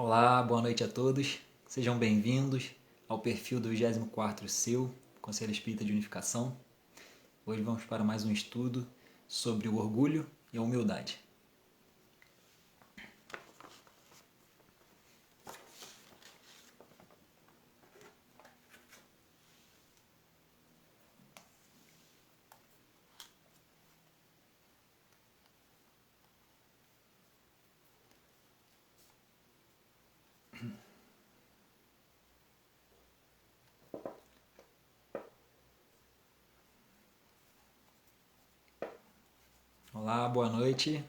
Olá, boa noite a todos. Sejam bem-vindos ao perfil do 24º Seu, Conselho Espírita de Unificação. Hoje vamos para mais um estudo sobre o orgulho e a humildade. Olá, boa noite.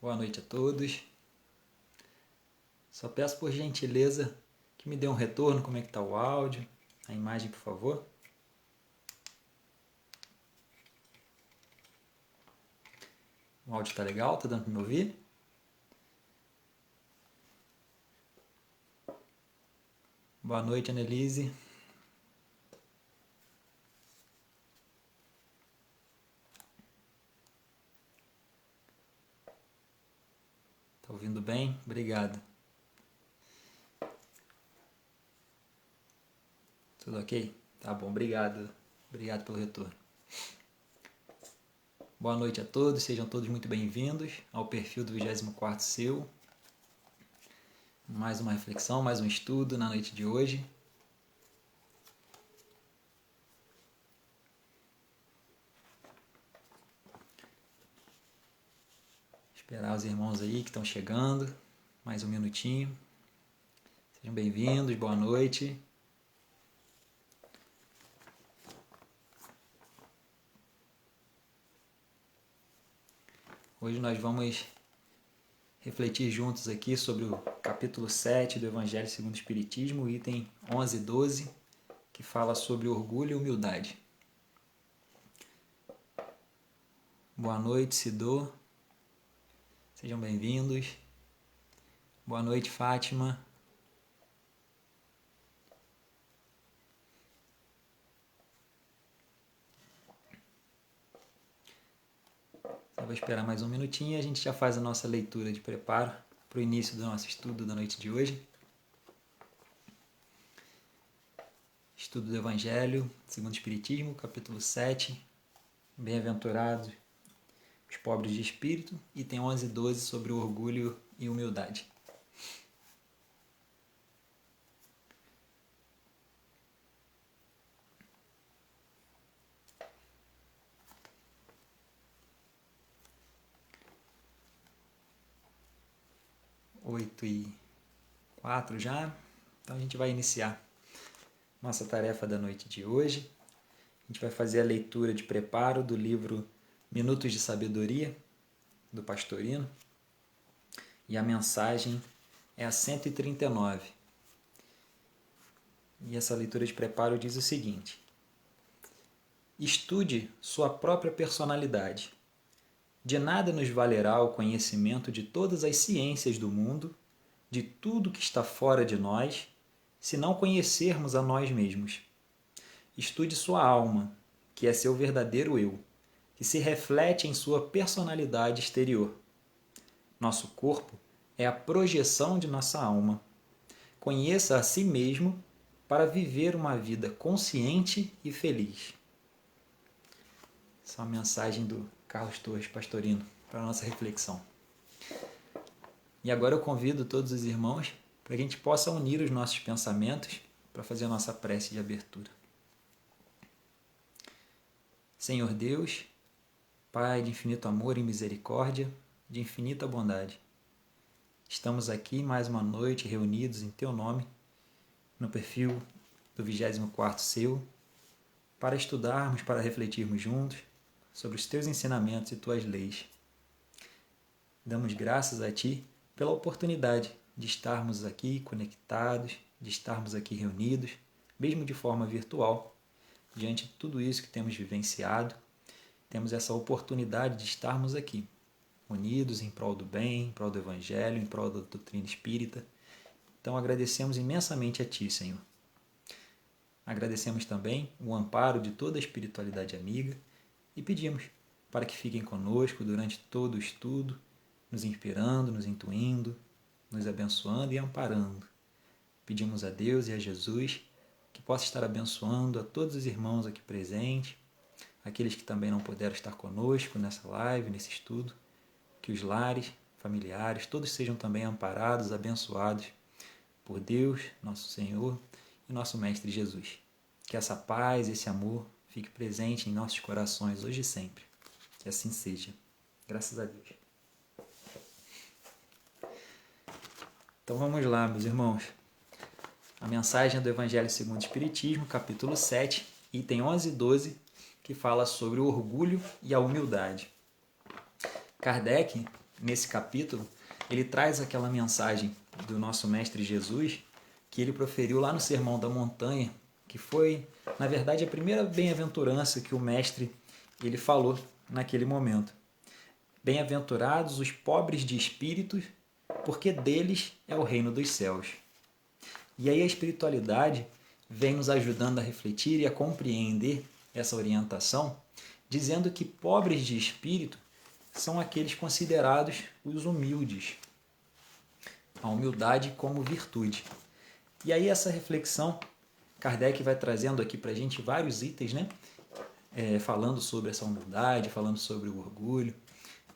Boa noite a todos. Só peço por gentileza que me dê um retorno, como é que está o áudio, a imagem, por favor. O áudio está legal? Está dando para me ouvir? Boa noite, Annelise. Está ouvindo bem? Obrigado. Tudo ok? Tá bom, obrigado. Obrigado pelo retorno. Boa noite a todos, sejam todos muito bem-vindos ao perfil do 24º Seu. Mais uma reflexão, mais um estudo na noite de hoje. Esperar os irmãos aí que estão chegando. Mais um minutinho. Sejam bem-vindos, boa noite. Hoje nós vamos refletir juntos aqui sobre o capítulo 7 do Evangelho segundo o Espiritismo, item 11 e 12, que fala sobre orgulho e humildade. Boa noite, Sidô. Sejam bem-vindos. Boa noite, Fátima. Eu vou esperar mais um minutinho e a gente já faz a nossa leitura de preparo para o início do nosso estudo da noite de hoje. Estudo do Evangelho segundo o Espiritismo, capítulo 7. Bem-aventurados os pobres de espírito, item 11 e 12 sobre o orgulho e humildade. Oito e 4 já, então a gente vai iniciar nossa tarefa da noite de hoje. A gente vai fazer a leitura de preparo do livro Minutos de Sabedoria, do Pastorino, e a mensagem é a 139. E essa leitura de preparo diz o seguinte: estude sua própria personalidade. De nada nos valerá o conhecimento de todas as ciências do mundo, de tudo que está fora de nós, se não conhecermos a nós mesmos. Estude sua alma, que é seu verdadeiro eu, que se reflete em sua personalidade exterior. Nosso corpo é a projeção de nossa alma. Conheça a si mesmo para viver uma vida consciente e feliz. Essa é uma mensagem do Carlos Torres Pastorino para a nossa reflexão. E agora eu convido todos os irmãos para que a gente possa unir os nossos pensamentos para fazer a nossa prece de abertura. Senhor Deus, Pai de infinito amor e misericórdia, de infinita bondade, estamos aqui mais uma noite reunidos em Teu nome, no perfil do 24º Seu, para estudarmos, para refletirmos juntos sobre os Teus ensinamentos e Tuas leis. Damos graças a Ti pela oportunidade de estarmos aqui conectados, de estarmos aqui reunidos, mesmo de forma virtual, diante de tudo isso que temos vivenciado. Temos essa oportunidade de estarmos aqui, unidos em prol do bem, em prol do Evangelho, em prol da doutrina espírita. Então agradecemos imensamente a Ti, Senhor. Agradecemos também o amparo de toda a espiritualidade amiga e pedimos para que fiquem conosco durante todo o estudo, nos inspirando, nos intuindo, nos abençoando e amparando. Pedimos a Deus e a Jesus que possa estar abençoando a todos os irmãos aqui presentes, aqueles que também não puderam estar conosco nessa live, nesse estudo, que os lares, familiares, todos sejam também amparados, abençoados por Deus, nosso Senhor e nosso Mestre Jesus. Que essa paz, esse amor fique presente em nossos corações hoje e sempre. Que assim seja. Graças a Deus. Então vamos lá, meus irmãos. A mensagem do Evangelho segundo o Espiritismo, capítulo 7, item 11 e 12, que fala sobre o orgulho e a humildade. Kardec, nesse capítulo, ele traz aquela mensagem do nosso Mestre Jesus, que ele proferiu lá no Sermão da Montanha, que foi, na verdade, a primeira bem-aventurança que o Mestre ele falou naquele momento. Bem-aventurados os pobres de espíritos, porque deles é o reino dos céus. E aí a espiritualidade vem nos ajudando a refletir e a compreender essa orientação, dizendo que pobres de espírito são aqueles considerados os humildes. A humildade como virtude. E aí essa reflexão, Kardec vai trazendo aqui para a gente vários itens, né? Falando sobre essa humildade, falando sobre o orgulho.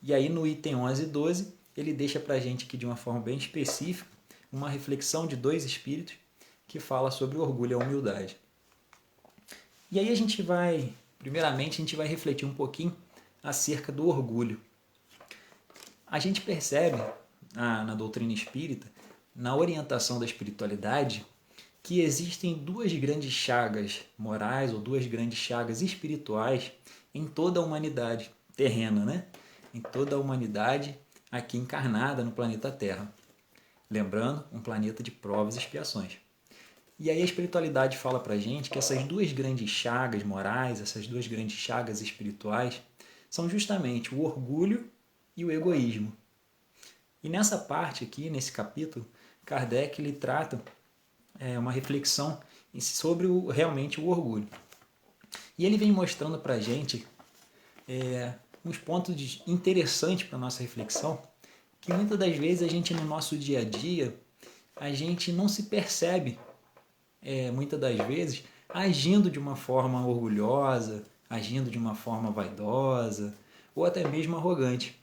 E aí no item 11 e 12, ele deixa para a gente aqui de uma forma bem específica uma reflexão de dois espíritos que fala sobre o orgulho e a humildade. E aí primeiramente a gente vai refletir um pouquinho acerca do orgulho. A gente percebe na doutrina espírita, na orientação da espiritualidade, que existem duas grandes chagas morais ou duas grandes chagas espirituais em toda a humanidade terrena, né? Em toda a humanidade aqui encarnada no planeta Terra. Lembrando, um planeta de provas e expiações. E aí a espiritualidade fala pra gente que essas duas grandes chagas morais, essas duas grandes chagas espirituais, são justamente o orgulho e o egoísmo. E nessa parte aqui, nesse capítulo, Kardec ele trata uma reflexão sobre realmente o orgulho. E ele vem mostrando pra gente uns pontos interessantes para a nossa reflexão, que muitas das vezes a gente no nosso dia a dia, a gente não se percebe, muitas das vezes, agindo de uma forma orgulhosa, agindo de uma forma vaidosa, ou até mesmo arrogante.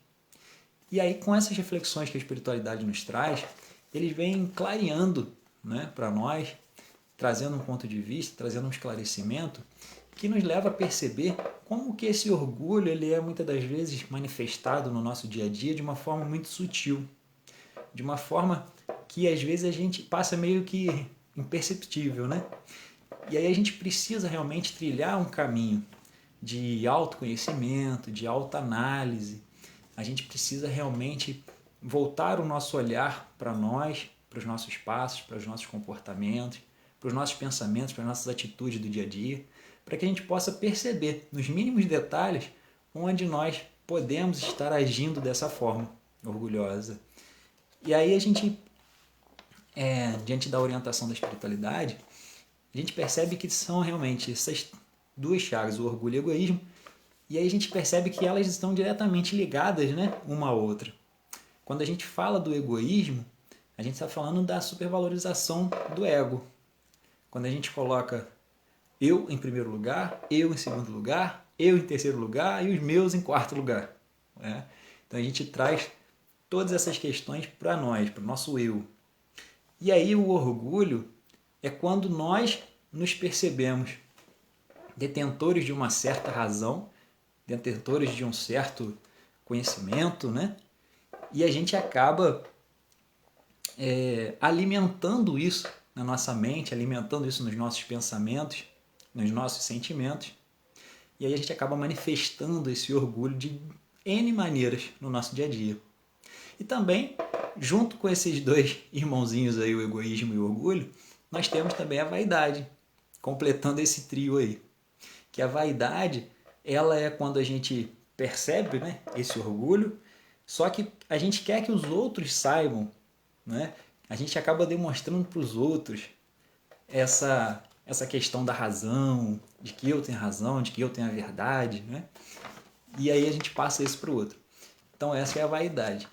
E aí, com essas reflexões que a espiritualidade nos traz, eles vêm clareando, né, para nós, trazendo um ponto de vista, trazendo um esclarecimento, que nos leva a perceber como que esse orgulho ele é muitas das vezes manifestado no nosso dia a dia de uma forma muito sutil, de uma forma que às vezes a gente passa meio que imperceptível, né? E aí a gente precisa realmente trilhar um caminho de autoconhecimento, de autoanálise. A gente precisa realmente voltar o nosso olhar para nós, para os nossos passos, para os nossos comportamentos, para os nossos pensamentos, para as nossas atitudes do dia a dia, para que a gente possa perceber nos mínimos detalhes onde nós podemos estar agindo dessa forma orgulhosa. E aí a gente, diante da orientação da espiritualidade, a gente percebe que são realmente essas duas chagas, o orgulho e o egoísmo, e aí a gente percebe que elas estão diretamente ligadas, né, uma à outra. Quando a gente fala do egoísmo, a gente está falando da supervalorização do ego. Quando a gente coloca eu em primeiro lugar, eu em segundo lugar, eu em terceiro lugar e os meus em quarto lugar. Né? Então a gente traz todas essas questões para nós, para o nosso eu. E aí o orgulho é quando nós nos percebemos detentores de uma certa razão, detentores de um certo conhecimento, né? E a gente acaba alimentando isso na nossa mente, alimentando isso nos nossos pensamentos, nos nossos sentimentos, e aí a gente acaba manifestando esse orgulho de N maneiras no nosso dia a dia. E também, junto com esses dois irmãozinhos aí, o egoísmo e o orgulho, nós temos também a vaidade, completando esse trio aí. Que a vaidade, ela é quando a gente percebe, né, esse orgulho, só que a gente quer que os outros saibam, né? A gente acaba demonstrando para os outros essa questão da razão, de que eu tenho razão, de que eu tenho a verdade, né? E aí a gente passa isso para o outro. Então essa é a vaidade.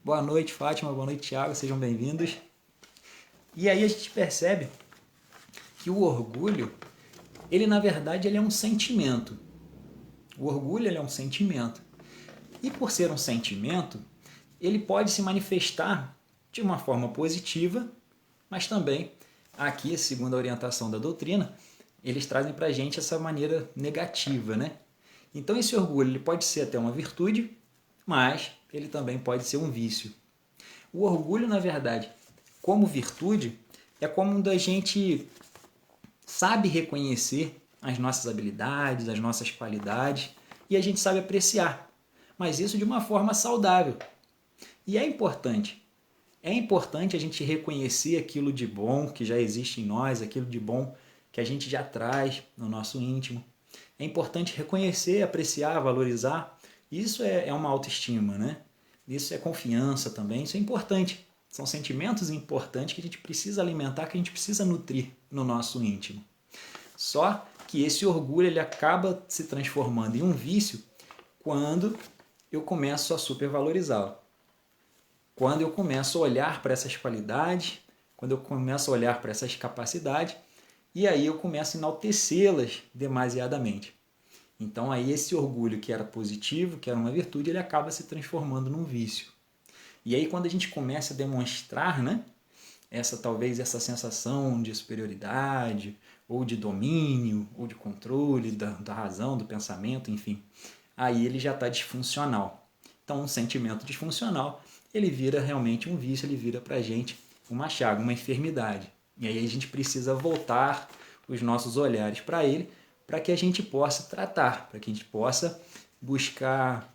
Boa noite, Fátima. Boa noite, Thiago. Sejam bem-vindos. E aí a gente percebe que o orgulho, ele na verdade ele é um sentimento. O orgulho ele é um sentimento. E por ser um sentimento, ele pode se manifestar de uma forma positiva, mas também, aqui, segundo a orientação da doutrina, eles trazem para a gente essa maneira negativa, né? Então esse orgulho ele pode ser até uma virtude, mas ele também pode ser um vício. O orgulho, na verdade, como virtude, é quando a gente sabe reconhecer as nossas habilidades, as nossas qualidades, e a gente sabe apreciar, mas isso de uma forma saudável. E é importante a gente reconhecer aquilo de bom que já existe em nós, aquilo de bom que a gente já traz no nosso íntimo. É importante reconhecer, apreciar, valorizar. Isso é uma autoestima, né? Isso é confiança também, isso é importante. São sentimentos importantes que a gente precisa alimentar, que a gente precisa nutrir no nosso íntimo. Só que esse orgulho ele acaba se transformando em um vício quando eu começo a supervalorizá-lo. Quando eu começo a olhar para essas qualidades, quando eu começo a olhar para essas capacidades, e aí eu começo a enaltecê-las demasiadamente. Então aí esse orgulho que era positivo, que era uma virtude, ele acaba se transformando num vício. E aí quando a gente começa a demonstrar, né, talvez essa sensação de superioridade, ou de domínio, ou de controle da razão, do pensamento, enfim, aí ele já está disfuncional. Então um sentimento disfuncional, ele vira realmente um vício, ele vira para a gente uma chaga, uma enfermidade. E aí a gente precisa voltar os nossos olhares para ele, para que a gente possa tratar, para que a gente possa buscar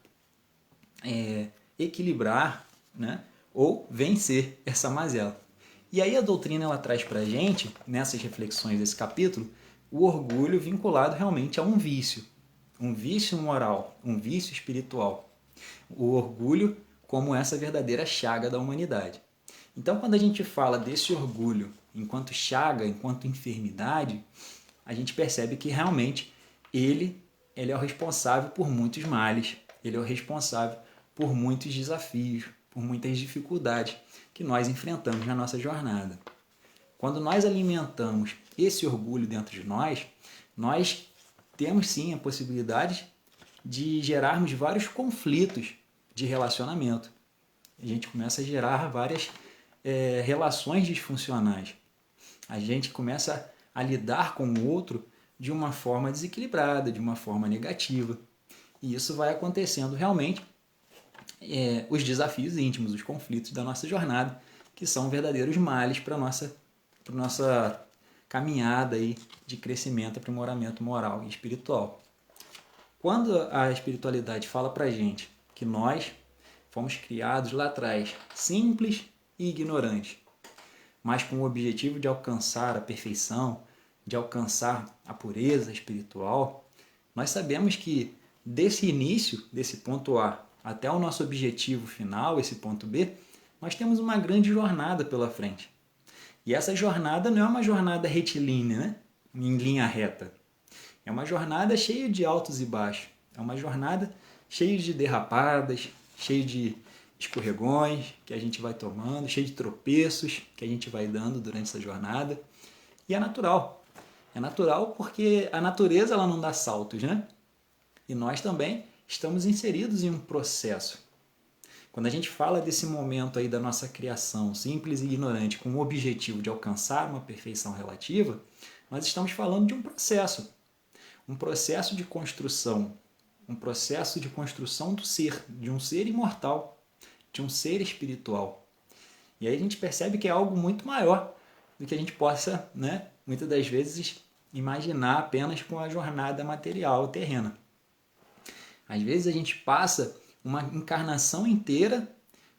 equilibrar, né, ou vencer essa mazela. E aí a doutrina ela traz para a gente, nessas reflexões desse capítulo, o orgulho vinculado realmente a um vício moral, um vício espiritual. O orgulho como essa verdadeira chaga da humanidade. Então, quando a gente fala desse orgulho enquanto chaga, enquanto enfermidade, a gente percebe que realmente ele é o responsável por muitos males, ele é o responsável por muitos desafios, por muitas dificuldades que nós enfrentamos na nossa jornada. Quando nós alimentamos esse orgulho dentro de nós temos sim a possibilidade de gerarmos vários conflitos de relacionamento. A gente começa a gerar várias relações disfuncionais. A gente começa a lidar com o outro de uma forma desequilibrada, de uma forma negativa. E isso vai acontecendo realmente os desafios íntimos, os conflitos da nossa jornada, que são verdadeiros males para a nossa caminhada aí de crescimento, aprimoramento moral e espiritual. Quando a espiritualidade fala para a gente que nós fomos criados lá atrás, simples e ignorantes, mas com o objetivo de alcançar a perfeição, de alcançar a pureza espiritual, nós sabemos que desse início, desse ponto A, até o nosso objetivo final, esse ponto B, nós temos uma grande jornada pela frente. E essa jornada não é uma jornada retilínea, né? Em linha reta. É uma jornada cheia de altos e baixos. É uma jornada cheia de derrapadas, cheia de escorregões que a gente vai tomando, cheia de tropeços que a gente vai dando durante essa jornada. E é natural. É natural porque a natureza ela não dá saltos, né? E nós também estamos inseridos em um processo. Quando a gente fala desse momento aí da nossa criação simples e ignorante com o objetivo de alcançar uma perfeição relativa, nós estamos falando de um processo de construção, um processo de construção do ser, de um ser imortal, de um ser espiritual. E aí a gente percebe que é algo muito maior do que a gente possa, né, muitas das vezes, imaginar apenas com a jornada material terrena. Às vezes a gente passa uma encarnação inteira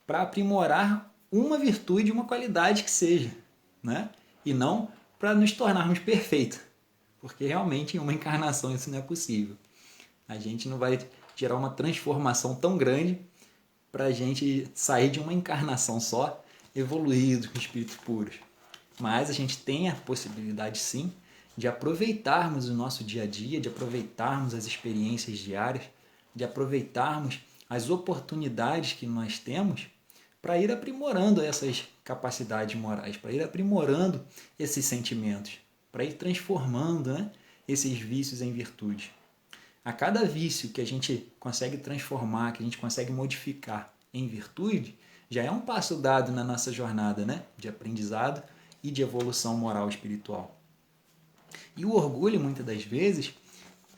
para aprimorar uma virtude, uma qualidade que seja, né? E não para nos tornarmos perfeitos, porque realmente em uma encarnação isso não é possível. A gente não vai gerar uma transformação tão grande para a gente sair de uma encarnação só, evoluído com espíritos puros. Mas a gente tem a possibilidade sim de aproveitarmos o nosso dia a dia, de aproveitarmos as experiências diárias, de aproveitarmos as oportunidades que nós temos para ir aprimorando essas capacidades morais, para ir aprimorando esses sentimentos, para ir transformando, né, esses vícios em virtude. A cada vício que a gente consegue transformar, que a gente consegue modificar em virtude, já é um passo dado na nossa jornada, né, de aprendizado e de evolução moral e espiritual. E o orgulho, muitas das vezes,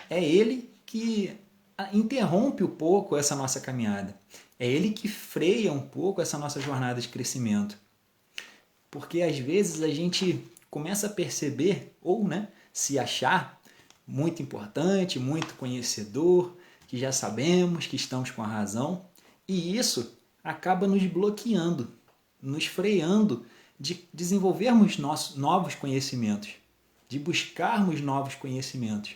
é ele que interrompe um pouco essa nossa caminhada. É ele que freia um pouco essa nossa jornada de crescimento. Porque às vezes a gente começa a perceber, ou né, se achar muito importante, muito conhecedor, que já sabemos, que estamos com a razão, e isso acaba nos bloqueando, nos freando de desenvolvermos novos conhecimentos, de buscarmos novos conhecimentos.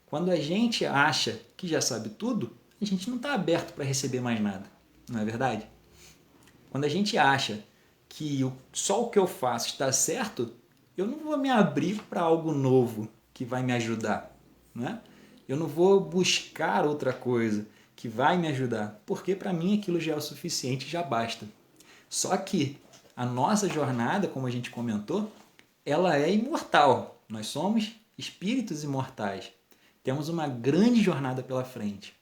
Quando a gente acha que já sabe tudo, a gente não está aberto para receber mais nada, não é verdade? Quando a gente acha que só o que eu faço está certo, eu não vou me abrir para algo novo que vai me ajudar, né? Eu não vou buscar outra coisa que vai me ajudar, porque para mim aquilo já é o suficiente, já basta. Só que a nossa jornada, como a gente comentou, ela é imortal. Nós somos espíritos imortais. Temos uma grande jornada pela frente.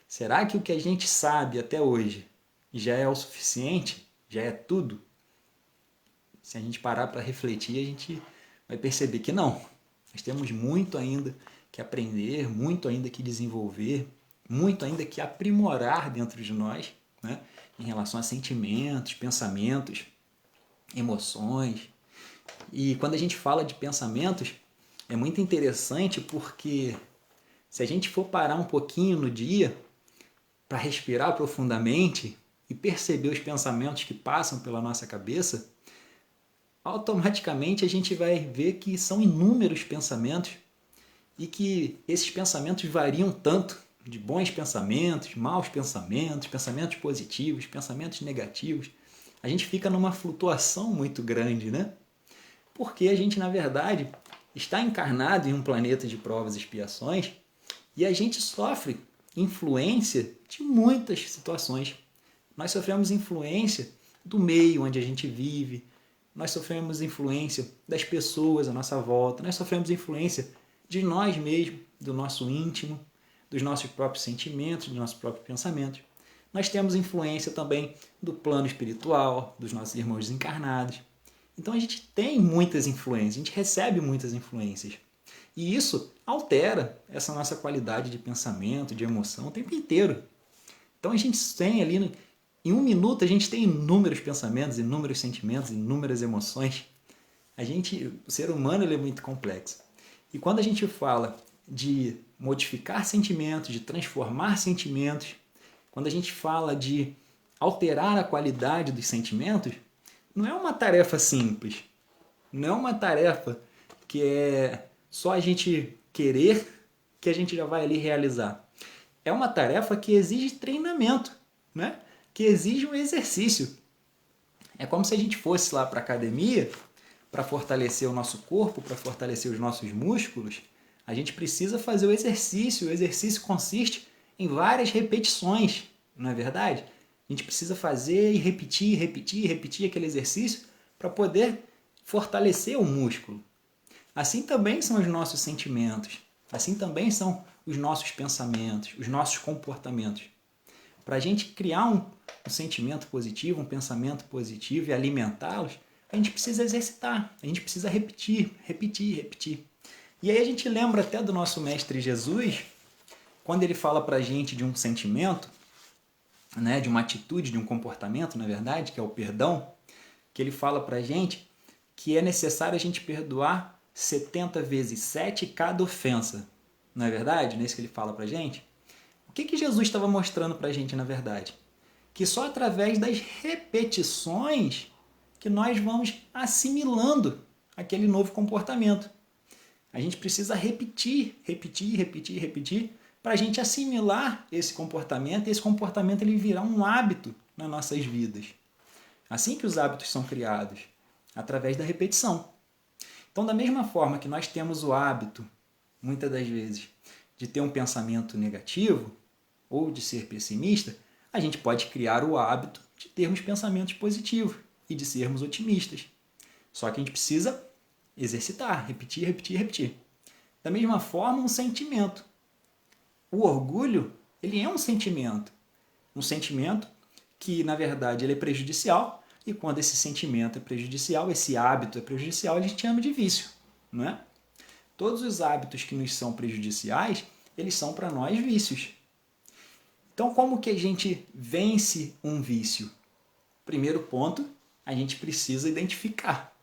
Será que o que a gente sabe até hoje já é o suficiente? Já é tudo? Se a gente parar para refletir, a gente vai perceber que não. Nós temos muito ainda que aprender, muito ainda que desenvolver, muito ainda que aprimorar dentro de nós, né? Em relação a sentimentos, pensamentos, emoções. E quando a gente fala de pensamentos, é muito interessante porque se a gente for parar um pouquinho no dia para respirar profundamente e perceber os pensamentos que passam pela nossa cabeça, automaticamente a gente vai ver que são inúmeros pensamentos e que esses pensamentos variam tanto de bons pensamentos, maus pensamentos, pensamentos positivos, pensamentos negativos. A gente fica numa flutuação muito grande, né? Porque a gente, na verdade, está encarnado em um planeta de provas e expiações e a gente sofre influência de muitas situações. Nós sofremos influência do meio onde a gente vive, nós sofremos influência das pessoas à nossa volta, nós sofremos influência de nós mesmos, do nosso íntimo, dos nossos próprios sentimentos, dos nossos próprios pensamentos. Nós temos influência também do plano espiritual, dos nossos irmãos desencarnados. Então a gente tem muitas influências, a gente recebe muitas influências. E isso altera essa nossa qualidade de pensamento, de emoção o tempo inteiro. Então a gente tem ali, em um minuto, a gente tem inúmeros pensamentos, inúmeros sentimentos, inúmeras emoções. O ser humano ele é muito complexo. E quando a gente fala de modificar sentimentos, de transformar sentimentos, quando a gente fala de alterar a qualidade dos sentimentos, não é uma tarefa simples. Não é uma tarefa que é só a gente querer que a gente já vai ali realizar. É uma tarefa que exige treinamento, né? Que exige um exercício. É como se a gente fosse lá para a academia para fortalecer o nosso corpo, para fortalecer os nossos músculos. A gente precisa fazer o exercício. O exercício consiste em várias repetições, não é verdade? A gente precisa fazer e repetir, repetir, repetir aquele exercício para poder fortalecer o músculo. Assim também são os nossos sentimentos, assim também são os nossos pensamentos, os nossos comportamentos. Para a gente criar um sentimento positivo, um pensamento positivo e alimentá-los, a gente precisa exercitar, a gente precisa repetir, repetir, repetir. E aí a gente lembra até do nosso Mestre Jesus, quando ele fala para a gente de um sentimento, né, de uma atitude, de um comportamento, na verdade, que é o perdão, que ele fala para a gente que é necessário a gente perdoar 70 vezes 7 cada ofensa. Não é verdade? Não é isso que ele fala para a gente? O que Jesus estava mostrando para a gente, na verdade? Que só através das repetições que nós vamos assimilando aquele novo comportamento. A gente precisa repetir, repetir, repetir, repetir, para a gente assimilar esse comportamento e esse comportamento ele virar um hábito nas nossas vidas. Assim que os hábitos são criados, através da repetição. Então, da mesma forma que nós temos o hábito, muitas das vezes, de ter um pensamento negativo ou de ser pessimista, a gente pode criar o hábito de termos pensamentos positivos e de sermos otimistas. Só que a gente precisa exercitar, repetir, repetir, repetir. Da mesma forma, um sentimento. O orgulho, ele é um sentimento. Um sentimento que, na verdade, ele é prejudicial. E quando esse sentimento é prejudicial, esse hábito é prejudicial, a gente chama de vício, não é? Todos os hábitos que nos são prejudiciais, eles são para nós vícios. Então, como que a gente vence um vício? Primeiro ponto, a gente precisa identificar.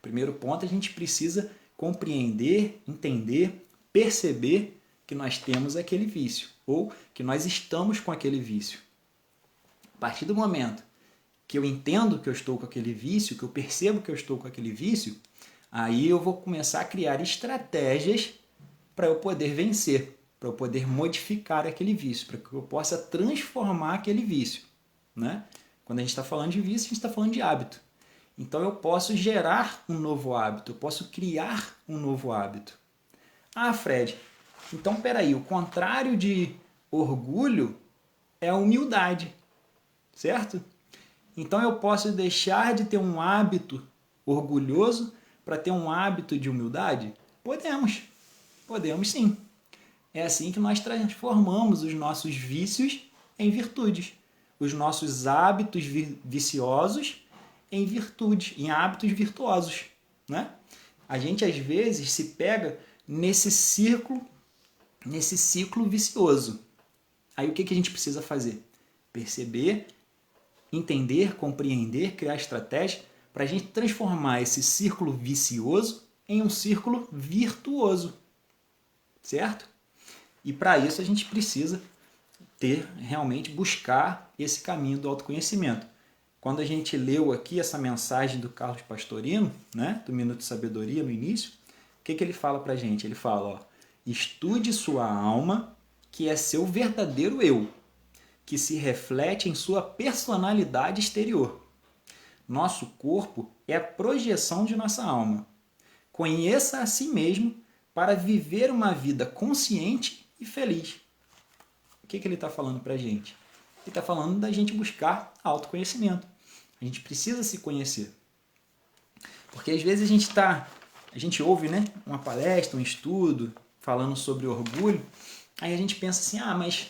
Primeiro ponto, a gente precisa compreender, entender, perceber que nós temos aquele vício ou que nós estamos com aquele vício. A partir do momento que eu entendo que eu estou com aquele vício, que eu percebo que eu estou com aquele vício, aí eu vou começar a criar estratégias para eu poder vencer, para eu poder modificar aquele vício, para que eu possa transformar aquele vício, né? Quando a gente está falando de vício, a gente está falando de hábito. Então eu posso gerar um novo hábito, eu posso criar um novo hábito. Ah, Fred, então peraí, o contrário de orgulho é a humildade, certo? Então eu posso deixar de ter um hábito orgulhoso para ter um hábito de humildade? Podemos, podemos sim. É assim que nós transformamos os nossos vícios em virtudes, os nossos hábitos viciosos em virtudes, em hábitos virtuosos, né? A gente às vezes se pega nesse ciclo vicioso. Aí o que a gente precisa fazer? Perceber, entender, compreender, criar estratégia para a gente transformar esse círculo vicioso em um círculo virtuoso, certo? E para isso a gente precisa realmente buscar esse caminho do autoconhecimento. Quando a gente leu aqui essa mensagem do Carlos Pastorino, né, do Minuto de Sabedoria no início, o que ele fala para a gente? Ele fala, ó, estude sua alma, que é seu verdadeiro eu, que se reflete em sua personalidade exterior. Nosso corpo é a projeção de nossa alma. Conheça a si mesmo para viver uma vida consciente e feliz. O que ele está falando para a gente? Ele está falando da gente buscar autoconhecimento. A gente precisa se conhecer. Porque às vezes a gente ouve, né, uma palestra, um estudo falando sobre orgulho, aí a gente pensa assim, mas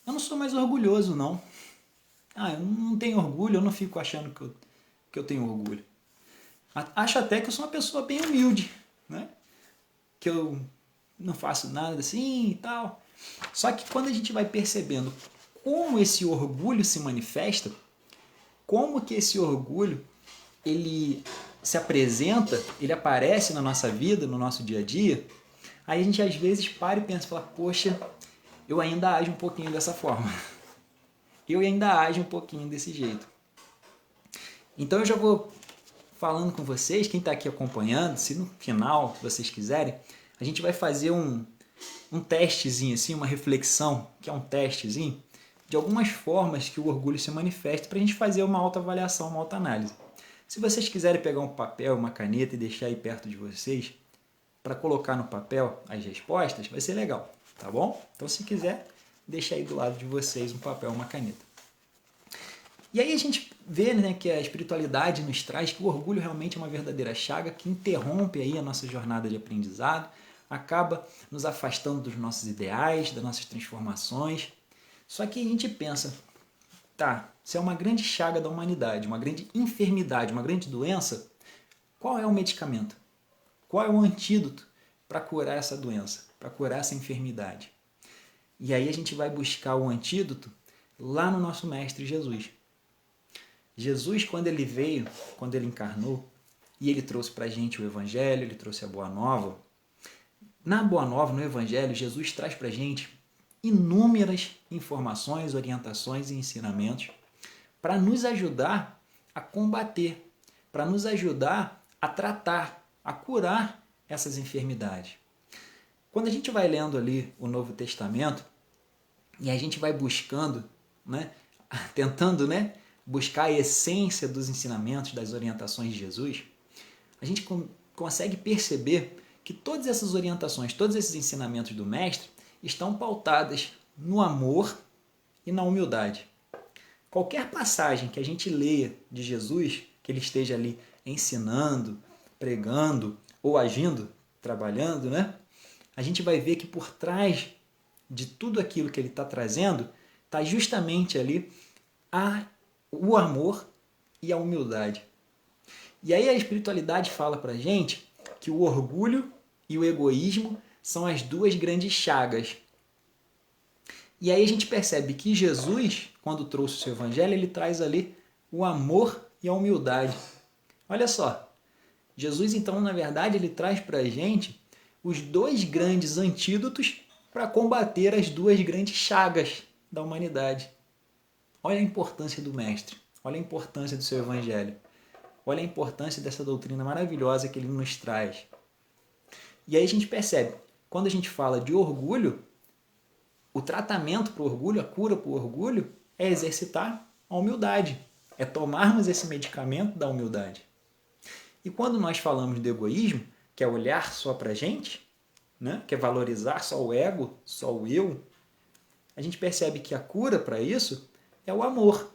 eu não sou mais orgulhoso, não. Eu não tenho orgulho, eu não fico achando que eu tenho orgulho. Acho até que eu sou uma pessoa bem humilde, né? Que eu não faço nada assim e tal. Só que quando a gente vai percebendo como esse orgulho se manifesta, como que esse orgulho ele se apresenta, ele aparece na nossa vida, no nosso dia a dia, aí a gente às vezes para e pensa, poxa, eu ainda ajo um pouquinho dessa forma. Eu ainda ajo um pouquinho desse jeito. Então eu já vou falando com vocês, quem está aqui acompanhando, se no final vocês quiserem, a gente vai fazer um testezinho, assim, uma reflexão, que é um testezinho, de algumas formas que o orgulho se manifesta para a gente fazer uma autoavaliação, uma autoanálise. Se vocês quiserem pegar um papel, uma caneta e deixar aí perto de vocês, para colocar no papel as respostas, vai ser legal, tá bom? Então se quiser, deixa aí do lado de vocês um papel, uma caneta. E aí a gente vê, né, que a espiritualidade nos traz que o orgulho realmente é uma verdadeira chaga que interrompe aí a nossa jornada de aprendizado, acaba nos afastando dos nossos ideais, das nossas transformações. Só que a gente pensa, se é uma grande chaga da humanidade, uma grande enfermidade, uma grande doença, qual é o medicamento? Qual é o antídoto para curar essa doença, para curar essa enfermidade? E aí a gente vai buscar o antídoto lá no nosso Mestre Jesus. Jesus, quando ele veio, quando ele encarnou, e ele trouxe para a gente o Evangelho, ele trouxe a Boa Nova. Na Boa Nova, no Evangelho, Jesus traz para a gente inúmeras informações, orientações e ensinamentos para nos ajudar a combater, para nos ajudar a tratar, a curar essas enfermidades. Quando a gente vai lendo ali o Novo Testamento e a gente vai buscando, tentando buscar a essência dos ensinamentos, das orientações de Jesus, a gente consegue perceber que todas essas orientações, todos esses ensinamentos do Mestre estão pautadas no amor e na humildade. qualquer passagem que a gente leia de Jesus, que ele esteja ali ensinando, pregando ou agindo, trabalhando, né? A gente vai ver que por trás de tudo aquilo que ele está trazendo, está justamente ali o amor e a humildade. E aí a espiritualidade fala para a gente que o orgulho e o egoísmo são as duas grandes chagas. E aí a gente percebe que Jesus, quando trouxe o seu evangelho, ele traz ali o amor e a humildade. Olha só, Jesus então, na verdade, ele traz para a gente os dois grandes antídotos para combater as duas grandes chagas da humanidade. Olha a importância do Mestre, olha a importância do seu evangelho, olha a importância dessa doutrina maravilhosa que ele nos traz. E aí a gente percebe, quando a gente fala de orgulho, o tratamento para o orgulho, a cura para o orgulho, é exercitar a humildade, é tomarmos esse medicamento da humildade. E quando nós falamos de egoísmo, que é olhar só para a gente, né? Que é valorizar só o ego, só o eu, a gente percebe que a cura para isso é o amor.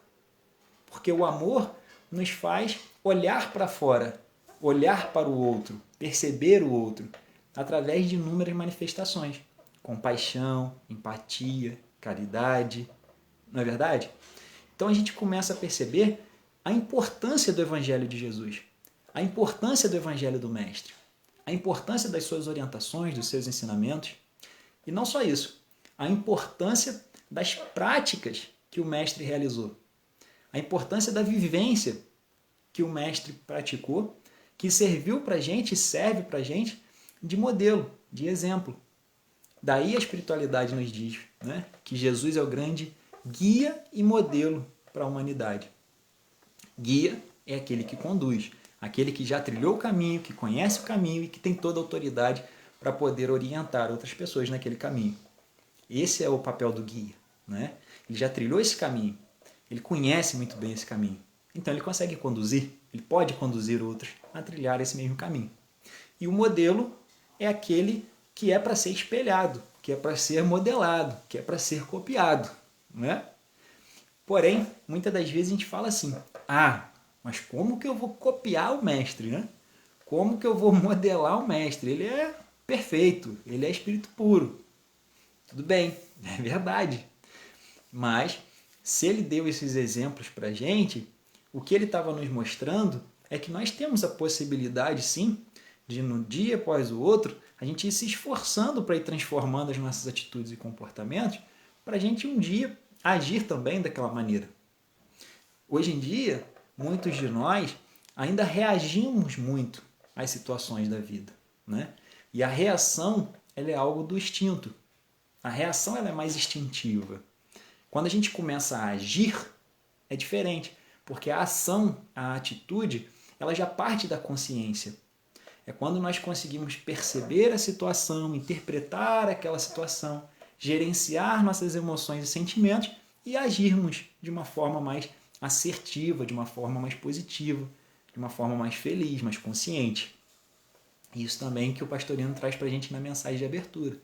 Porque o amor nos faz olhar para fora, olhar para o outro, perceber o outro, através de inúmeras manifestações. Compaixão, empatia, caridade, não é verdade? Então a gente começa a perceber a importância do Evangelho de Jesus, a importância do Evangelho do Mestre, a importância das suas orientações, dos seus ensinamentos, e não só isso, a importância das práticas que o Mestre realizou, a importância da vivência que o Mestre praticou, que serviu para a gente e serve para a gente de modelo, de exemplo. Daí a espiritualidade nos diz, né, que Jesus é o grande guia e modelo para a humanidade. Guia é aquele que conduz, aquele que já trilhou o caminho, que conhece o caminho e que tem toda a autoridade para poder orientar outras pessoas naquele caminho. Esse é o papel do guia, né? Ele já trilhou esse caminho, ele conhece muito bem esse caminho. Então ele consegue conduzir, ele pode conduzir outros a trilhar esse mesmo caminho. E o modelo é aquele que é para ser espelhado, que é para ser modelado, que é para ser copiado, né? Porém, muitas das vezes a gente fala assim, mas como que eu vou copiar o mestre, né? Como que eu vou modelar o mestre? Ele é perfeito, ele é espírito puro. Tudo bem, é verdade. Mas, se ele deu esses exemplos para a gente, o que ele estava nos mostrando é que nós temos a possibilidade, sim, de um dia após o outro, a gente ir se esforçando para ir transformando as nossas atitudes e comportamentos, para a gente um dia agir também daquela maneira. Hoje em dia, muitos de nós ainda reagimos muito às situações da vida, né? E a reação, ela é algo do instinto. A reação, ela é mais instintiva. Quando a gente começa a agir, é diferente, porque a ação, a atitude, ela já parte da consciência. É quando nós conseguimos perceber a situação, interpretar aquela situação, gerenciar nossas emoções e sentimentos e agirmos de uma forma mais assertiva, de uma forma mais positiva, de uma forma mais feliz, mais consciente. Isso também que o Pastorino traz para a gente na mensagem de abertura.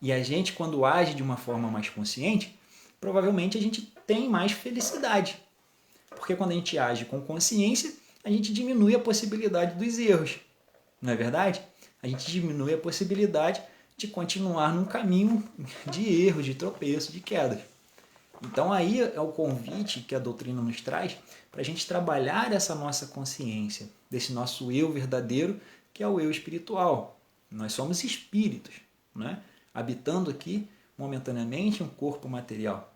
E a gente, quando age de uma forma mais consciente, provavelmente a gente tem mais felicidade. Porque quando a gente age com consciência, a gente diminui a possibilidade dos erros. Não é verdade? A gente diminui a possibilidade de continuar num caminho de erros, de tropeços, de quedas. Então aí é o convite que a doutrina nos traz para a gente trabalhar essa nossa consciência, desse nosso eu verdadeiro, que é o eu espiritual. Nós somos espíritos, né? Habitando aqui momentaneamente um corpo material.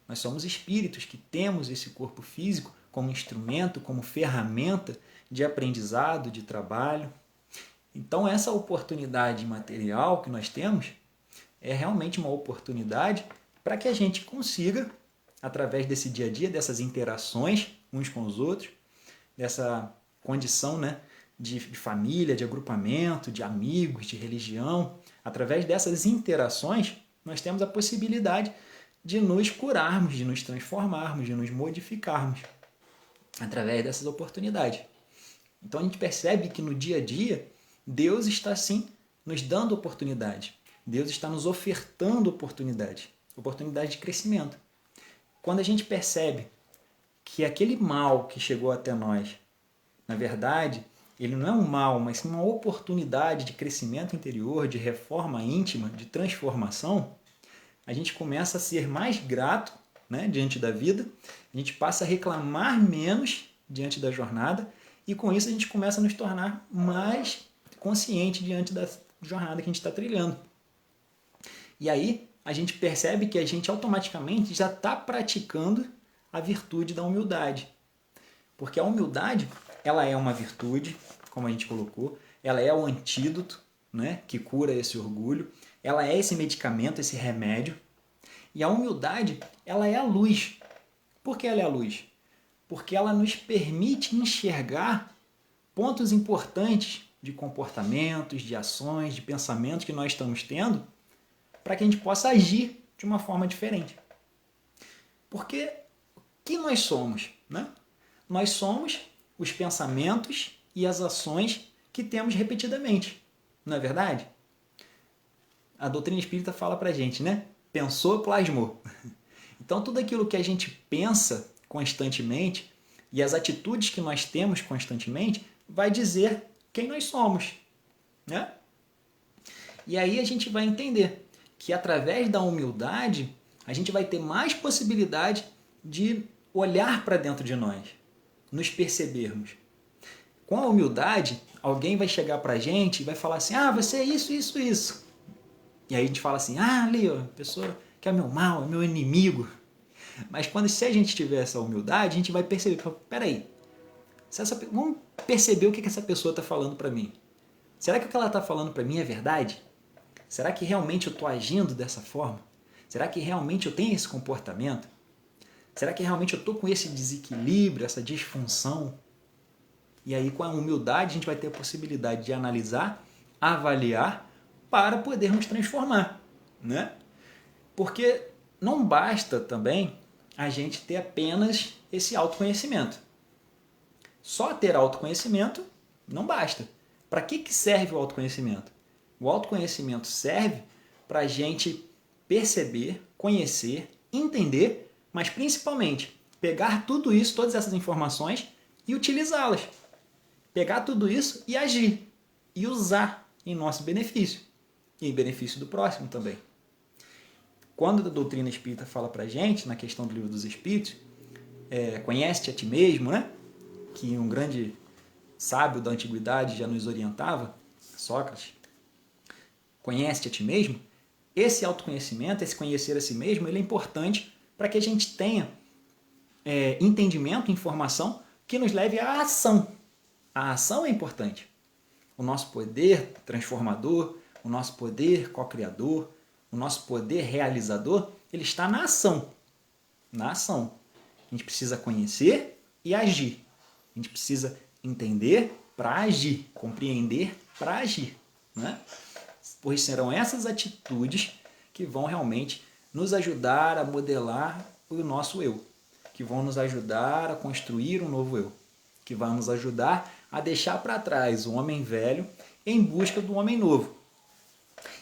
Nós somos espíritos que temos esse corpo físico como instrumento, como ferramenta de aprendizado, de trabalho. Então essa oportunidade material que nós temos é realmente uma oportunidade para que a gente consiga, através desse dia a dia, dessas interações uns com os outros, dessa condição, né, de família, de agrupamento, de amigos, de religião, através dessas interações, nós temos a possibilidade de nos curarmos, de nos transformarmos, de nos modificarmos, através dessas oportunidades. Então a gente percebe que no dia a dia, Deus está sim nos dando oportunidade. Deus está nos ofertando oportunidade de crescimento. Quando a gente percebe que aquele mal que chegou até nós, na verdade, ele não é um mal, mas sim uma oportunidade de crescimento interior, de reforma íntima, de transformação, a gente começa a ser mais grato, né, diante da vida, a gente passa a reclamar menos diante da jornada e com isso a gente começa a nos tornar mais consciente diante da jornada que a gente está trilhando. E aí a gente percebe que a gente automaticamente já está praticando a virtude da humildade. Porque a humildade, ela é uma virtude, como a gente colocou, ela é o antídoto, né, que cura esse orgulho, ela é esse medicamento, esse remédio. E a humildade, ela é a luz. Por que ela é a luz? Porque ela nos permite enxergar pontos importantes de comportamentos, de ações, de pensamentos que nós estamos tendo, para que a gente possa agir de uma forma diferente. Porque o que nós somos, né? Nós somos os pensamentos e as ações que temos repetidamente. Não é verdade? A doutrina espírita fala pra gente, né? Pensou, plasmou. Então tudo aquilo que a gente pensa constantemente e as atitudes que nós temos constantemente vai dizer quem nós somos, né? E aí a gente vai entender que através da humildade a gente vai ter mais possibilidade de olhar para dentro de nós, nos percebermos. Com a humildade, alguém vai chegar para a gente e vai falar assim, você é isso, isso, isso. E aí a gente fala assim, ali, ó, a pessoa que é meu mal, é meu inimigo. Mas se a gente tiver essa humildade, a gente vai perceber, peraí, vamos perceber o que essa pessoa está falando para mim. Será que o que ela está falando para mim é verdade? Será que realmente eu estou agindo dessa forma? Será que realmente eu tenho esse comportamento? Será que realmente eu estou com esse desequilíbrio, essa disfunção? E aí, com a humildade, a gente vai ter a possibilidade de analisar, avaliar, para podermos transformar, né? Porque não basta também a gente ter apenas esse autoconhecimento. Só ter autoconhecimento não basta. Para que serve o autoconhecimento? O autoconhecimento serve para a gente perceber, conhecer, entender, mas principalmente pegar tudo isso, todas essas informações e utilizá-las. Pegar tudo isso e agir. E usar em nosso benefício. E em benefício do próximo também. Quando a doutrina espírita fala para a gente, na questão do Livro dos Espíritos, conhece-te a ti mesmo, né? Que um grande sábio da antiguidade já nos orientava, Sócrates, conhece-te a ti mesmo, esse autoconhecimento, esse conhecer a si mesmo, ele é importante para que a gente tenha entendimento, informação, que nos leve à ação. A ação é importante. O nosso poder transformador, o nosso poder co-criador, o nosso poder realizador, ele está na ação. Na ação. A gente precisa conhecer e agir. A gente precisa entender para agir, compreender para agir, né? Pois serão essas atitudes que vão realmente nos ajudar a modelar o nosso eu, que vão nos ajudar a construir um novo eu, que vão nos ajudar a deixar para trás o homem velho em busca do homem novo.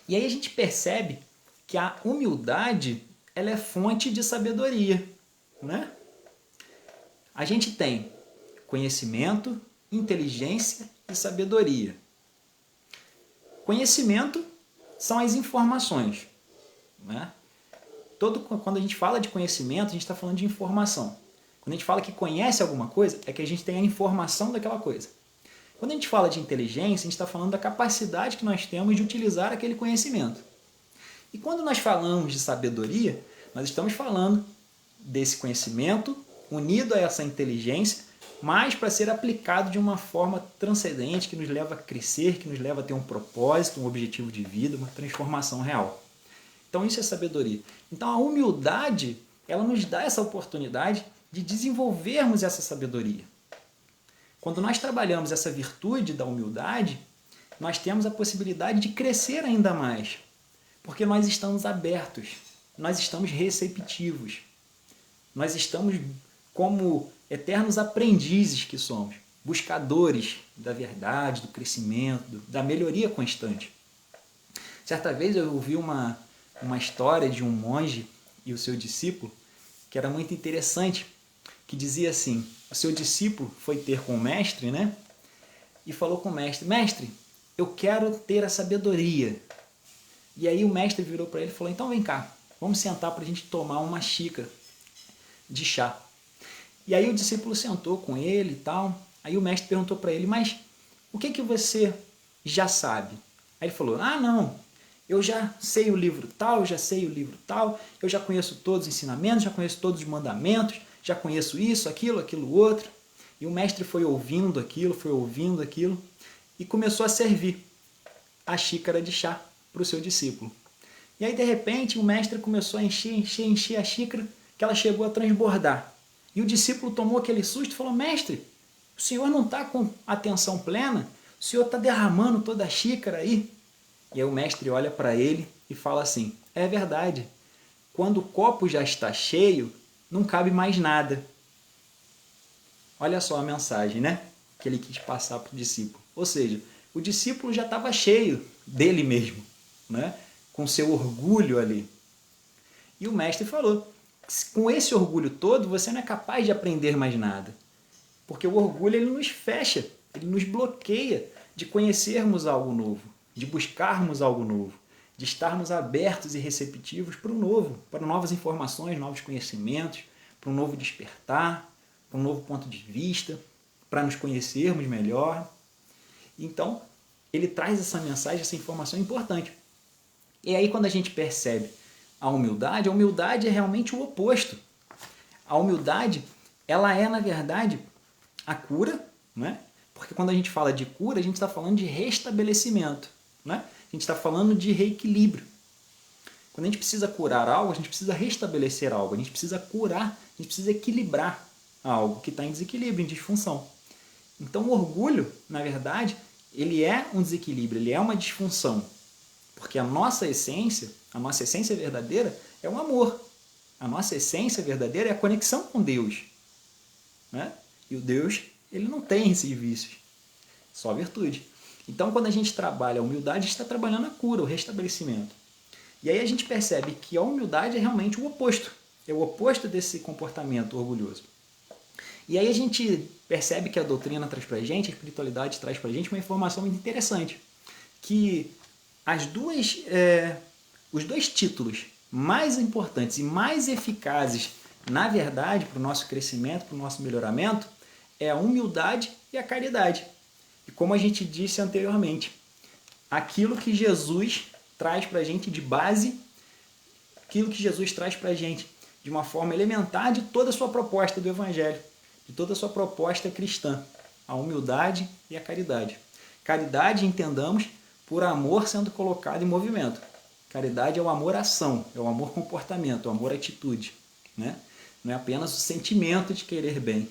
E aí a gente percebe que a humildade, ela é fonte de sabedoria, né? A gente tem conhecimento, inteligência e sabedoria. Conhecimento são as informações, né? Quando a gente fala de conhecimento, a gente está falando de informação. Quando a gente fala que conhece alguma coisa, é que a gente tem a informação daquela coisa. Quando a gente fala de inteligência, a gente está falando da capacidade que nós temos de utilizar aquele conhecimento. E quando nós falamos de sabedoria, nós estamos falando desse conhecimento unido a essa inteligência, mas para ser aplicado de uma forma transcendente, que nos leva a crescer, que nos leva a ter um propósito, um objetivo de vida, uma transformação real. Então isso é sabedoria. Então a humildade, ela nos dá essa oportunidade de desenvolvermos essa sabedoria. Quando nós trabalhamos essa virtude da humildade, nós temos a possibilidade de crescer ainda mais, porque nós estamos abertos, nós estamos receptivos, nós estamos como eternos aprendizes que somos, buscadores da verdade, do crescimento, da melhoria constante. Certa vez eu ouvi uma história de um monge e o seu discípulo, que era muito interessante, que dizia assim: o seu discípulo foi ter com o mestre, né? E falou com o mestre: mestre, eu quero ter a sabedoria. E aí o mestre virou para ele e falou: então vem cá, vamos sentar para a gente tomar uma xícara de chá. E aí o discípulo sentou com ele e tal. Aí o mestre perguntou para ele: mas o que você já sabe? Aí ele falou: ah, não, eu já sei o livro tal, já sei o livro tal, eu já conheço todos os ensinamentos, já conheço todos os mandamentos, já conheço isso, aquilo outro. E o mestre foi ouvindo aquilo e começou a servir a xícara de chá para o seu discípulo. E aí, de repente, o mestre começou a encher a xícara, que ela chegou a transbordar. E o discípulo tomou aquele susto e falou: mestre, o senhor não está com atenção plena? O senhor está derramando toda a xícara aí? E aí o mestre olha para ele e fala assim: é verdade, quando o copo já está cheio, não cabe mais nada. Olha só a mensagem, né? Que ele quis passar para o discípulo. Ou seja, o discípulo já estava cheio dele mesmo, né? Com seu orgulho ali. E o mestre falou: com esse orgulho todo, você não é capaz de aprender mais nada. Porque o orgulho ele nos fecha, ele nos bloqueia de conhecermos algo novo, de buscarmos algo novo, de estarmos abertos e receptivos para o novo, para novas informações, novos conhecimentos, para um novo despertar, para um novo ponto de vista, para nos conhecermos melhor. Então, ele traz essa mensagem, essa informação importante. E aí, quando a gente percebe a humildade é realmente o oposto. A humildade, ela é, na verdade, a cura, né? Porque quando a gente fala de cura, a gente está falando de restabelecimento, né? A gente está falando de reequilíbrio. Quando a gente precisa curar algo, a gente precisa restabelecer algo, a gente precisa curar, a gente precisa equilibrar algo que está em desequilíbrio, em disfunção. Então o orgulho, na verdade, ele é um desequilíbrio, ele é uma disfunção. Porque a nossa essência verdadeira é o amor. A nossa essência verdadeira é a conexão com Deus. Né? E o Deus, ele não tem esses vícios, só virtude. Então, quando a gente trabalha a humildade, a gente está trabalhando a cura, o restabelecimento. E aí a gente percebe que a humildade é realmente o oposto. É o oposto desse comportamento orgulhoso. E aí a gente percebe que a doutrina traz para a gente, a espiritualidade traz para a gente uma informação muito interessante. Que os dois títulos mais importantes e mais eficazes, na verdade, para o nosso crescimento, para o nosso melhoramento, é a humildade e a caridade. E como a gente disse anteriormente, aquilo que Jesus traz para a gente de base, aquilo que Jesus traz para a gente de uma forma elementar de toda a sua proposta do Evangelho, de toda a sua proposta cristã, a humildade e a caridade. Caridade, entendamos, por amor sendo colocado em movimento. Caridade é o amor-ação, é o amor-comportamento, o amor-atitude. Né? Não é apenas o sentimento de querer bem.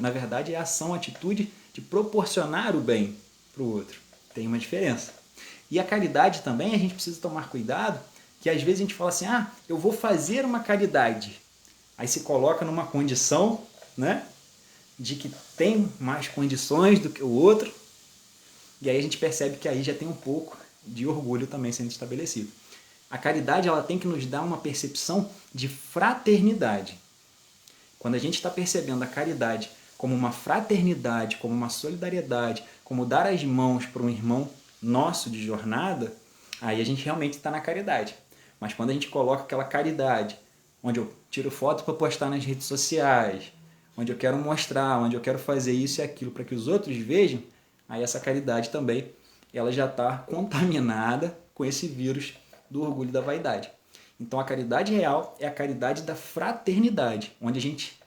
Na verdade, é a ação, a atitude de proporcionar o bem para o outro. Tem uma diferença. E a caridade também, a gente precisa tomar cuidado, que às vezes a gente fala assim, eu vou fazer uma caridade. Aí se coloca numa condição, né, de que tem mais condições do que o outro, e aí a gente percebe que aí já tem um pouco de orgulho também sendo estabelecido. A caridade ela tem que nos dar uma percepção de fraternidade. Quando a gente está percebendo a caridade como uma fraternidade, como uma solidariedade, como dar as mãos para um irmão nosso de jornada, aí a gente realmente está na caridade. Mas quando a gente coloca aquela caridade, onde eu tiro foto para postar nas redes sociais, onde eu quero mostrar, onde eu quero fazer isso e aquilo para que os outros vejam, aí essa caridade também ela já está contaminada com esse vírus do orgulho e da vaidade. Então a caridade real é a caridade da fraternidade, onde a gente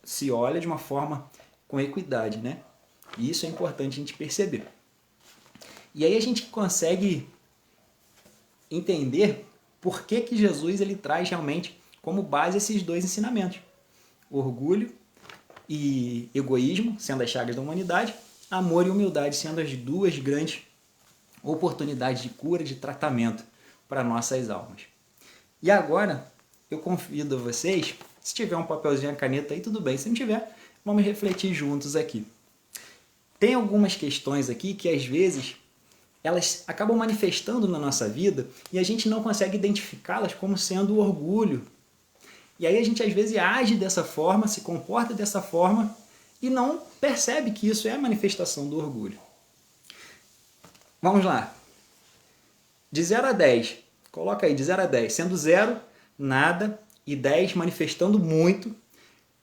se olha de uma forma com equidade, né? E isso é importante a gente perceber. E aí a gente consegue entender por que Jesus ele traz realmente como base esses dois ensinamentos. Orgulho e egoísmo, sendo as chagas da humanidade, amor e humildade, sendo as duas grandes oportunidades de cura, de tratamento para nossas almas. E agora, eu convido vocês, se tiver um papelzinho e caneta aí, tudo bem. Se não tiver, vamos refletir juntos aqui. Tem algumas questões aqui que, às vezes, elas acabam manifestando na nossa vida e a gente não consegue identificá-las como sendo orgulho. E aí a gente às vezes age dessa forma, se comporta dessa forma e não percebe que isso é a manifestação do orgulho. Vamos lá. De 0 a 10, coloca aí de 0 a 10, sendo 0, nada, e 10 manifestando muito.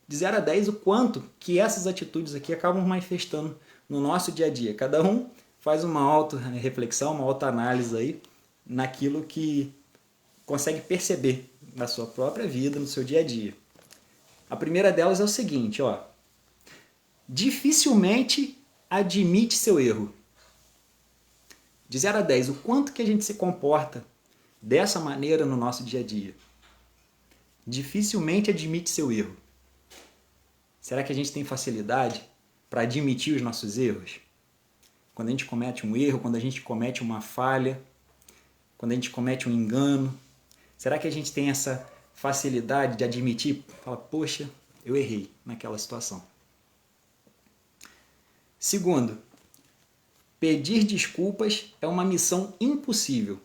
De 0 a 10, o quanto que essas atitudes aqui acabam manifestando no nosso dia a dia. Cada um faz uma auto-reflexão, uma auto-análise aí naquilo que consegue perceber na sua própria vida, no seu dia a dia. A primeira delas é o seguinte, ó. Dificilmente admite seu erro. De 0 a 10, o quanto que a gente se comporta dessa maneira no nosso dia a dia? Dificilmente admite seu erro. Será que a gente tem facilidade para admitir os nossos erros? Quando a gente comete um erro, quando a gente comete uma falha, quando a gente comete um engano, será que a gente tem essa facilidade de admitir? Fala, poxa, eu errei naquela situação. Segundo, pedir desculpas é uma missão impossível.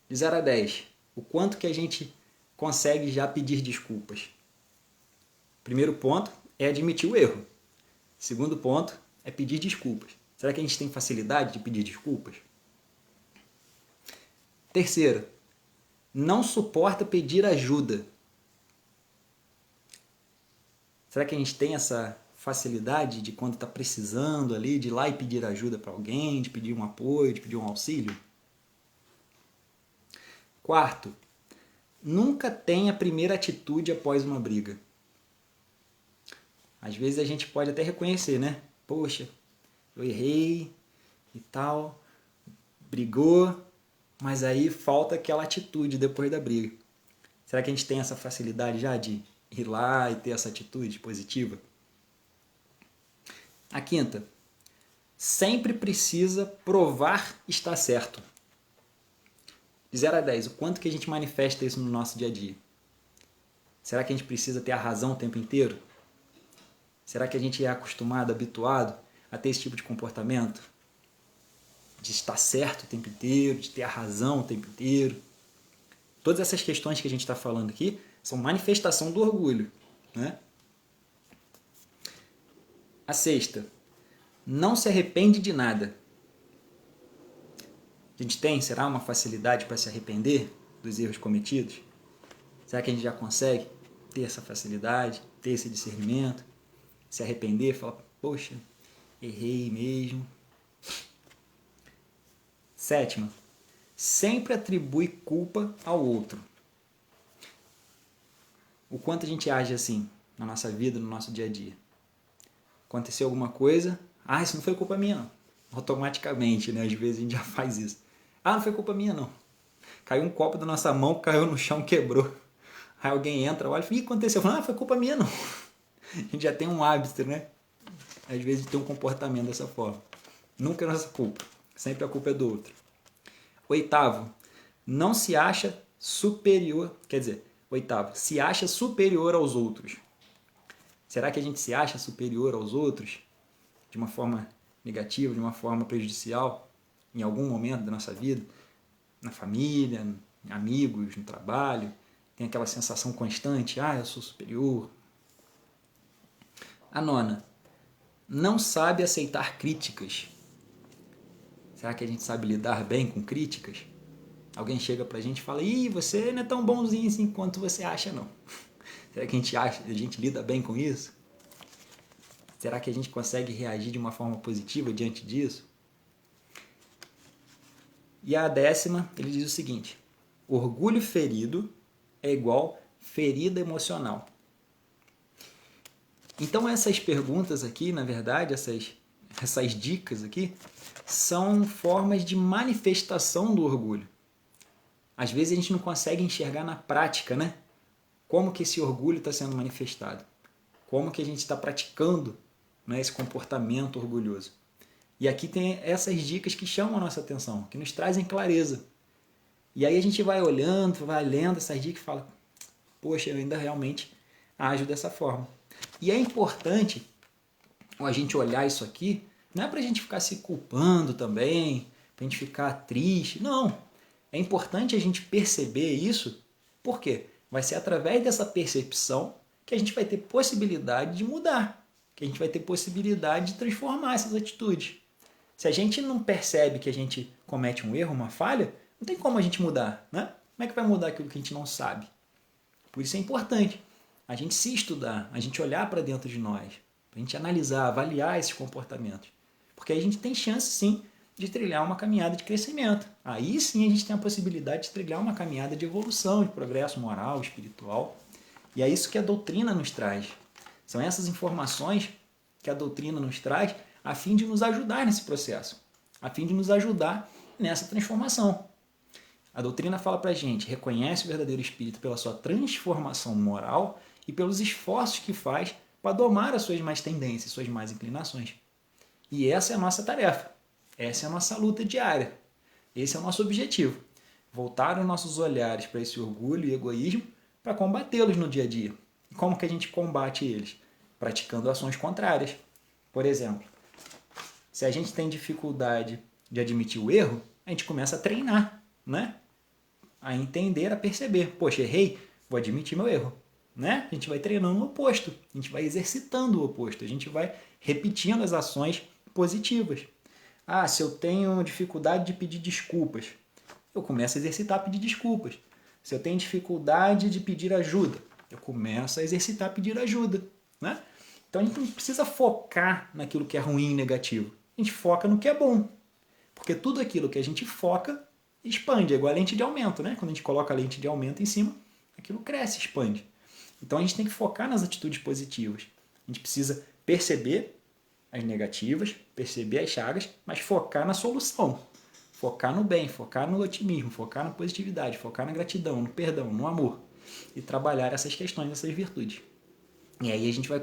De 0 a 10, o quanto que a gente consegue já pedir desculpas? Primeiro ponto é admitir o erro. Segundo ponto é pedir desculpas. Será que a gente tem facilidade de pedir desculpas? Terceiro, não suporta pedir ajuda. Será que a gente tem essa facilidade de quando está precisando ali, de ir lá e pedir ajuda para alguém, de pedir um apoio, de pedir um auxílio? Quarto, nunca tem a primeira atitude após uma briga. Às vezes a gente pode até reconhecer, né? Poxa, eu errei e tal, brigou, mas aí falta aquela atitude depois da briga. Será que a gente tem essa facilidade já de ir lá e ter essa atitude positiva? A quinta, sempre precisa provar estar certo. De 0 a 10, o quanto que a gente manifesta isso no nosso dia a dia? Será que a gente precisa ter a razão o tempo inteiro? Será que a gente é acostumado, habituado a ter esse tipo de comportamento? De estar certo o tempo inteiro, de ter a razão o tempo inteiro? Todas essas questões que a gente está falando aqui são manifestação do orgulho, né? A sexta, não se arrepende de nada. A gente tem, será, uma facilidade para se arrepender dos erros cometidos? Será que a gente já consegue ter essa facilidade, ter esse discernimento? Se arrepender, falar, poxa, errei mesmo. Sétima, sempre atribui culpa ao outro. O quanto a gente age assim na nossa vida, no nosso dia a dia? Aconteceu alguma coisa, isso não foi culpa minha não. Automaticamente, né? Às vezes a gente já faz isso. Não foi culpa minha não. Caiu um copo da nossa mão, caiu no chão, quebrou. Aí alguém entra, olha e fala, o que aconteceu? Fala, foi culpa minha não. A gente já tem um hábito, né? Às vezes tem um comportamento dessa forma. Nunca é nossa culpa. Sempre a culpa é do outro. Oitavo, não se acha superior. Quer dizer, oitavo, se acha superior aos outros. Será que a gente se acha superior aos outros? De uma forma negativa, de uma forma prejudicial? Em algum momento da nossa vida? Na família, em amigos, no trabalho? Tem aquela sensação constante, eu sou superior. A nona, não sabe aceitar críticas. Será que a gente sabe lidar bem com críticas? Alguém chega pra gente e fala, você não é tão bonzinho assim quanto você acha, não. Será que a gente lida bem com isso? Será que a gente consegue reagir de uma forma positiva diante disso? E a décima, ele diz o seguinte, orgulho ferido é igual ferida emocional. Então essas perguntas aqui, na verdade, essas dicas aqui, são formas de manifestação do orgulho. Às vezes a gente não consegue enxergar na prática, né? Como que esse orgulho está sendo manifestado. Como que a gente está praticando, né, esse comportamento orgulhoso. E aqui tem essas dicas que chamam a nossa atenção, que nos trazem clareza. E aí a gente vai olhando, vai lendo essas dicas e fala, poxa, eu ainda realmente ajo dessa forma. E é importante a gente olhar isso aqui, não é para a gente ficar se culpando também, para a gente ficar triste, não. É importante a gente perceber isso, por quê? Vai ser através dessa percepção que a gente vai ter possibilidade de mudar, que a gente vai ter possibilidade de transformar essas atitudes. Se a gente não percebe que a gente comete um erro, uma falha, não tem como a gente mudar, né? Como é que vai mudar aquilo que a gente não sabe? Por isso é importante a gente se estudar, a gente olhar para dentro de nós, a gente analisar, avaliar esses comportamentos. Porque aí a gente tem chance, sim, de trilhar uma caminhada de crescimento. Aí sim a gente tem a possibilidade de trilhar uma caminhada de evolução, de progresso moral, espiritual. E é isso que a doutrina nos traz. São essas informações que a doutrina nos traz a fim de nos ajudar nesse processo, a fim de nos ajudar nessa transformação. A doutrina fala para a gente, reconhece o verdadeiro espírito pela sua transformação moral e pelos esforços que faz para domar as suas más tendências, suas más inclinações. E essa é a nossa tarefa, essa é a nossa luta diária, esse é o nosso objetivo. Voltar os nossos olhares para esse orgulho e egoísmo para combatê-los no dia a dia. E como que a gente combate eles? Praticando ações contrárias. Por exemplo, se a gente tem dificuldade de admitir o erro, a gente começa a treinar, né? A entender, a perceber. Poxa, errei, vou admitir meu erro. Né? A gente vai treinando o oposto, a gente vai exercitando o oposto, a gente vai repetindo as ações positivas. Ah, se eu tenho dificuldade de pedir desculpas, eu começo a exercitar a pedir desculpas. Se eu tenho dificuldade de pedir ajuda, eu começo a exercitar a pedir ajuda. Né? Então a gente não precisa focar naquilo que é ruim e negativo. A gente foca no que é bom. Porque tudo aquilo que a gente foca expande, é igual a lente de aumento. Né? Quando a gente coloca a lente de aumento em cima, aquilo cresce, expande. Então a gente tem que focar nas atitudes positivas. A gente precisa perceber as negativas, perceber as chagas, mas focar na solução. Focar no bem, focar no otimismo, focar na positividade, focar na gratidão, no perdão, no amor. E trabalhar essas questões, essas virtudes. E aí a gente vai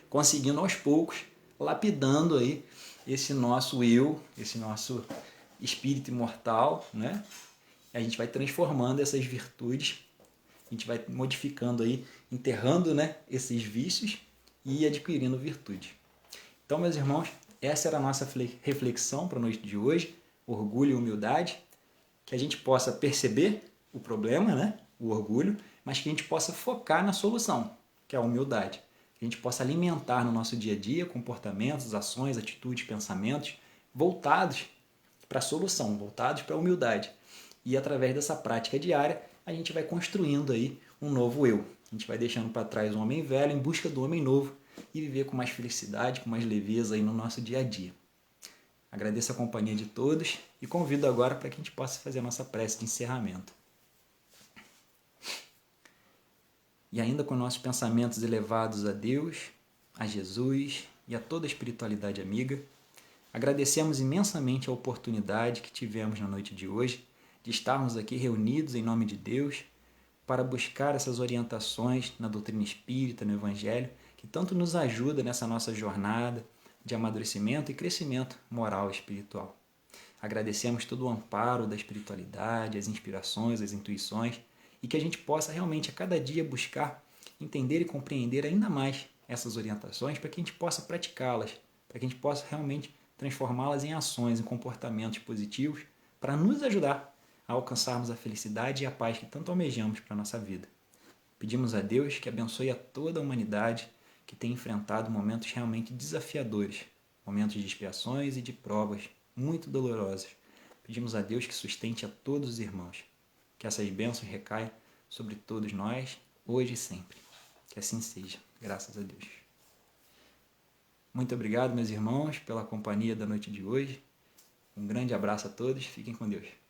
conseguindo aos poucos, lapidando aí esse nosso eu, esse nosso espírito imortal, né? E a gente vai transformando essas virtudes, a gente vai modificando aí, enterrando, né, esses vícios e adquirindo virtude. Então, meus irmãos, essa era a nossa reflexão para a noite de hoje, orgulho e humildade, que a gente possa perceber o problema, né, o orgulho, mas que a gente possa focar na solução, que é a humildade. Que a gente possa alimentar no nosso dia a dia comportamentos, ações, atitudes, pensamentos voltados para a solução, voltados para a humildade. E através dessa prática diária, a gente vai construindo aí um novo eu. A gente vai deixando para trás o homem velho em busca do homem novo e viver com mais felicidade, com mais leveza aí no nosso dia a dia. Agradeço a companhia de todos e convido agora para que a gente possa fazer a nossa prece de encerramento. E ainda com nossos pensamentos elevados a Deus, a Jesus e a toda a espiritualidade amiga, agradecemos imensamente a oportunidade que tivemos na noite de hoje de estarmos aqui reunidos em nome de Deus para buscar essas orientações na doutrina espírita, no Evangelho, que tanto nos ajuda nessa nossa jornada de amadurecimento e crescimento moral e espiritual. Agradecemos todo o amparo da espiritualidade, as inspirações, as intuições, e que a gente possa realmente a cada dia buscar entender e compreender ainda mais essas orientações para que a gente possa praticá-las, para que a gente possa realmente transformá-las em ações, em comportamentos positivos para nos ajudar a alcançarmos a felicidade e a paz que tanto almejamos para a nossa vida. Pedimos a Deus que abençoe a toda a humanidade que tem enfrentado momentos realmente desafiadores, momentos de expiações e de provas muito dolorosas. Pedimos a Deus que sustente a todos os irmãos, que essas bênçãos recaiam sobre todos nós, hoje e sempre. Que assim seja, graças a Deus. Muito obrigado, meus irmãos, pela companhia da noite de hoje. Um grande abraço a todos, fiquem com Deus.